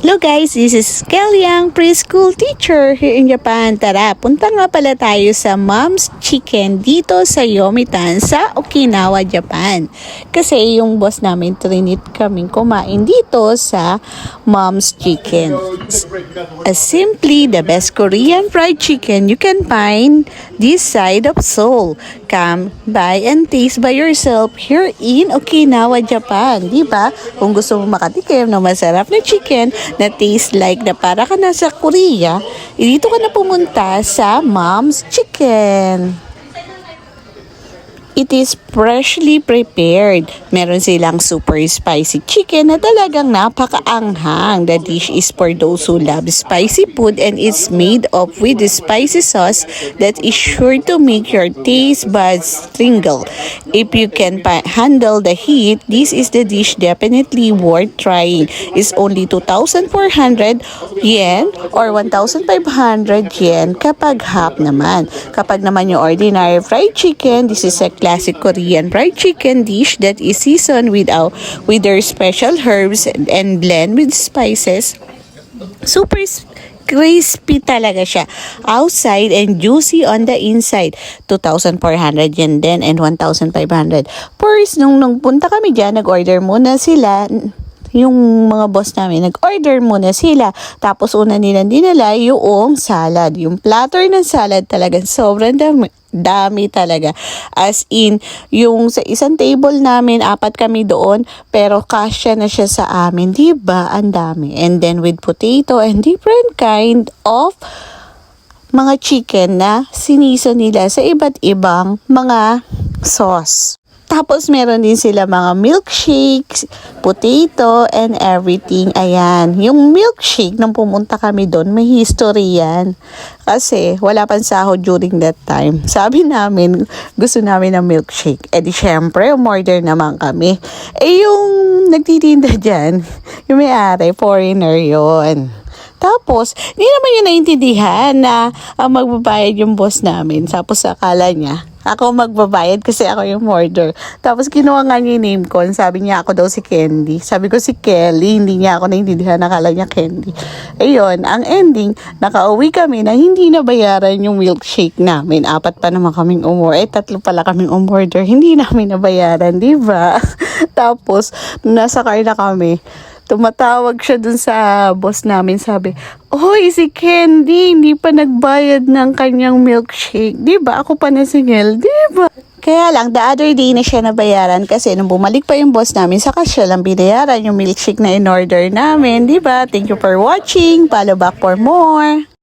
Hello guys, this is Kelly Yang, preschool teacher here in Japan. Tara, punta nga pala tayo sa Mom's Chicken dito sa Yomitan sa Okinawa, Japan. Kasi yung boss namin trinit kaming kumain dito sa Mom's Chicken. Simply the best Korean fried chicken you can find this side of Seoul. Come by and taste by yourself here in Okinawa, Japan. Diba? Kung gusto mo makatikim ng masarap na chicken na taste like na para ka nasa Korea, dito ka na pumunta sa Mom's Chicken. It is freshly prepared. Meron silang super spicy chicken na talagang napakaanghang. The dish is for those who love spicy food and it's made up with the spicy sauce that is sure to make your taste buds tingle. If you can handle the heat, this is the dish definitely worth trying. It's only 2,400 yen or 1,500 yen kapag half naman. Kapag naman yung ordinary fried chicken, this is a classic Korean fried chicken dish that is seasoned with their special herbs and blend with spices. Super crispy talaga siya outside and juicy on the inside. 2,400 yen din and 1,500. First, nung punta kami dyan, nag-order muna sila. Yung mga boss namin, nag-order muna sila. Tapos una nila dinala yung salad. Yung platter ng salad talagang sobrang dami talaga. As in, yung sa isang table namin, 4 kami doon, pero kasya na siya sa amin. Diba? Ang dami. And then with potato and different kind of mga chicken na siniso nila sa iba't ibang mga sauce. Tapos meron din sila mga milkshakes, potato, and everything. Ayan. Yung milkshake, nung pumunta kami doon, may history yan. Kasi wala pang sahod during that time. Sabi namin, gusto namin ng milkshake. Eh di syempre, umorder naman kami. Eh yung nagtitinda dyan, yung may-ari, foreigner yon. Tapos, hindi naman niya naintindihan na magbabayad yung boss namin. Tapos akala niya, ako magbabayad kasi ako yung order. Tapos kinuha nga niya yung name ko. Sabi niya ako daw si Candy. Sabi ko si Kelly. Hindi niya ako naintindihan. Nakala niya Candy. Ayun, ang ending, nakauwi kami na hindi na bayaran yung milkshake namin. 4 pa naman kaming umorder. 3 pala kaming umorder. Hindi namin nabayaran, di ba? Tapos, nasa car na kami. Tumatawag siya dun sa boss namin, sabi, "Hoy, si Candy, hindi pa nagbayad ng kanyang milkshake. Di ba? Ako pa nasingil, di ba?" Kaya lang, the other day na siya nabayaran kasi nung bumalik pa yung boss namin, saka siya lang binayaran yung milkshake na in-order namin, di ba? Thank you for watching. Follow back for more.